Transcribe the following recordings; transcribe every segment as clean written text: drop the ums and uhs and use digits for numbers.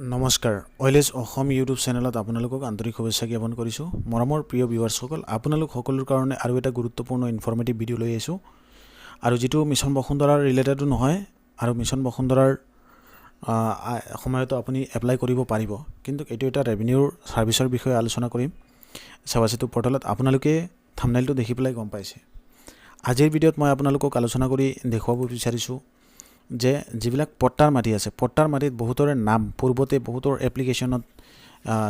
নমস্কাৰ অইলেজ অসম ইউটিউব চেনেলত আপোনালোকক আন্তৰিক শুভেচ্ছা জ্ঞাপন কৰিছোঁ মৰমৰ প্ৰিয় ভিউৱাৰ্ছসকল আপোনালোক সকলোৰ কাৰণে আৰু এটা গুৰুত্বপূৰ্ণ ইনফৰ্মেটিভ ভিডিঅ' লৈ আহিছোঁ আৰু যেটো মিছন বসুন্ধৰাৰ ৰিলেটেড নহয় আৰু মিছন বসুন্ধৰাৰ সময়তো আপুনি এপ্লাই কৰিব পাৰিব কিন্তু এটো এটা ৰেভিনিউৰ সাৰ্ভিসৰ বিষয়ে আলোচনা কৰিম সেৱাসেতু পৰ্টেলত আপোনালোকে থাম্বনেইলটো দেখি পেলাই গম পাইছে আজিৰ ভিডিঅ'ত মই আপোনালোকক আলোচনা কৰি দেখুৱাব বিচাৰিছোঁ যে যিবিলাক পট্টাৰ মাটি আছে পট্টাৰ মাটিত বহুতৰে নাম পূৰ্বতে বহুতৰ এপ্লিকেশনত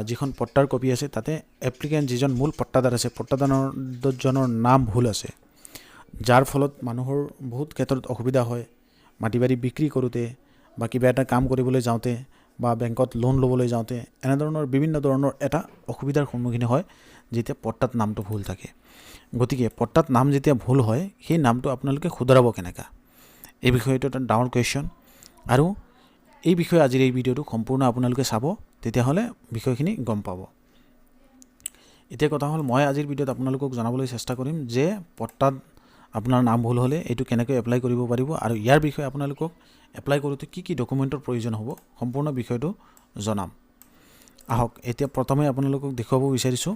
যিখন পট্টাৰ কপি আছে তাতে এপ্লিকেন্ট যিজন মূল পট্টাদাৰ আছে পট্টাদাৰৰ নাম ভুল আছে যাৰ ফলত মানুহৰ বহুত ক্ষেত্ৰত অসুবিধা হয় মাটিবাৰী বিক্ৰী কৰোতে বা কিবা এটা কাম কৰিবলৈ যাওঁতে বা বেংকত লোন ল'বলৈ যাওঁতে এনে ধৰণৰ বিভিন্ন ধৰণৰ এটা অসুবিধাৰ সন্মুখীন হয় যেতিয়া পট্টাত নামটো ভুল থাকে গতিকে পট্টাত নাম যেতিয়া ভুল হয় সেই নামটো আপোনালোকে শুধৰাব কেনেকা এই বিষয়টো এটা ডাউন কোৱেশ্চন আৰু এই বিষয়ে আজিৰ এই ভিডিঅ'টো সম্পূৰ্ণ আপোনালোকে চাব তেতিয়া হলে বিষয়খিনি গম পাব এতিয়া কথা হল মই আজিৰ ভিডিঅ'ত আপোনালোকক জনাবলৈ চেষ্টা কৰিম যে পট্টাত আপোনাৰ নাম ভুল হলে এটো কেনেকৈ এপ্লাই কৰিব পাৰিব আৰু ইয়াৰ বিষয়ে আপোনালোকক এপ্লাই কৰোতে কি ডকুমেন্টৰ প্ৰয়োজন হ'ব সম্পূৰ্ণ বিষয়টো জনাম আহক এতিয়া প্ৰথমে আপোনালোকক দেখুৱাব বিচাৰিছো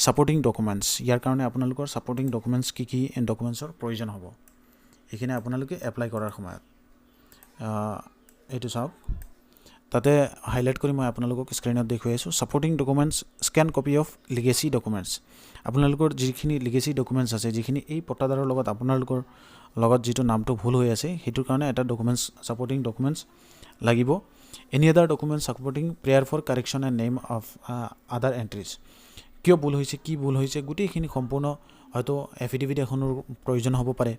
সাপোৰ্টিং ডকুমেন্টস ইয়াৰ কাৰণে আপোনালোকৰ সাপোৰ্টিং ডকুমেন্টস কি ডকুমেন্টছৰ প্ৰয়োজন হ'ব এখানে আপোনালোকে এপ্লাই কৰাৰ সময়ত এটো চাওক তাতে হাইলাইট কৰি মই আপোনালোকক স্ক্ৰিনত দেখুৱাই আছো supporting documents scan copy of legacy documents আপোনালোকৰ যিখিনি লিগেসি ডকুমেন্টস আছে যিখিনি এই পট্টাদাৰৰ লগত আপোনালোকৰ লগত যেটো নামটো ভুল হৈ আছে হেতুৰ কাৰণে এটা ডকুমেন্টস সাপোৰ্টিং ডকুমেন্টস লাগিব any other documents supporting prayer for correction and name of other entries কিয় ভুল হৈছে কি ভুল হৈছে গুটেইখিনি সম্পূৰ্ণ হয়তো এফিডেভিট এখনৰ প্ৰয়োজন হ'ব পাৰে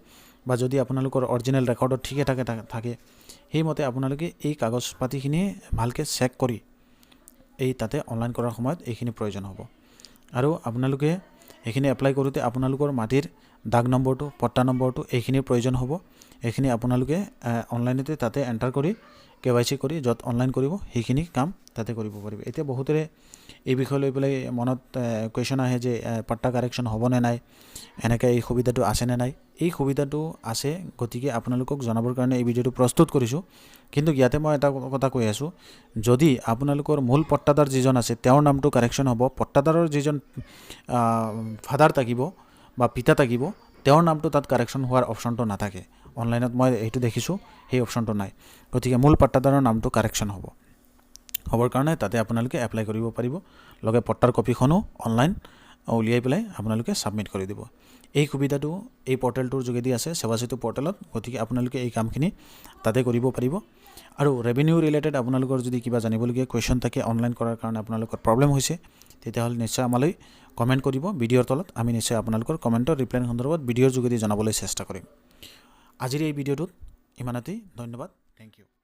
বা যদি আপোনালোকৰ অৰিজিনাল ৰেকৰ্ডত ঠিকে থাকে সেই মতে আপোনালোকে এই কাগজ পাতিখিনি ভালকে চেক কৰি এই তাতে অনলাইন কৰাৰ সময়ত এইখিনি প্ৰয়োজন হ'ব আৰু আপোনালোকে এইখিনি এপ্লাই কৰোতে আপোনালোকৰ মাটিৰ দাগ নম্বৰটো পট্টা নম্বৰটো এইখিনি প্ৰয়োজন হ'ব এইখিনি আপোনালোকে অনলাইনতে তাতে এন্টাৰ কৰি কেৱাইসি কৰি যত অনলাইন কৰিব সেইখিনি কাম তাতে কৰিব পাৰিব এতিয়া বহুতৰে এই বিষয় লৈ পেলাই মনত কোৱেশ্চন আহে যে পট্টা কাৰেকশন হ'ব নে নাই এনেকৈ এই সুবিধাটো আছে নে নাই এই সুবিধাটো আছে গতিকে আপোনালোকক জনাবৰ কাৰণে এই ভিডিঅটো প্ৰস্তুত কৰিছো কিন্তু ইয়াতে মই এটা কথা কৈ আছো যদি আপোনালোকৰ মূল পট্টাদাৰ যিজন আছে তেওঁৰ নামটো কাৰেকশন হ'ব পট্টাদাৰৰ যিজন ফাদাৰ থাকিব বা পিতা থাকিব তেওঁৰ নামটো তাত কাৰেকশন হোৱাৰ অপচনটো নাথাকে অনলাইনত মই এইটো দেখিছো সেই অপচনটো নাই গতিকে মূল পট্টাদাৰৰ নামটো কাৰেকশন হ'ব হবৰ কাৰণে তাতে আপোনালোকে এপ্লাই কৰিব পাৰিব লগে পট্টাৰ কপিখনো অনলাইন উলিয়াই পেলাই আপোনালোকে সাবমিট কৰি দিব এই সুবিধাটো এই পৰ্টেলটোৰ যোগেদি আছে সেৱাসেতু পৰ্টেলত গতিকে আপোনালোকে এই কামখিনি তাতে কৰিব পাৰিব আৰু ৰেভিনিউ ৰিলেটেড আপোনালোকৰ যদি কিবা জানিবলগীয়া কোৱেশ্চন থাকে অনলাইন কৰাৰ কাৰণে আপোনালোকৰ প্ৰবলেম হৈছে তেতিয়া হল নিশ্চয় আমালৈ কমেন্ট কৰিব ভিডিঅৰ তলত আমি নিশ্চয় আপোনালোকৰ কমেন্টৰ ৰিপ্লাই সন্দৰ্ভত ভিডিঅৰ যোগেদি জনাবলৈ চেষ্টা কৰিম আজিৰ এই ভিডিঅটোত ইমানতেই ধন্যবাদ থ্যাংক ইউ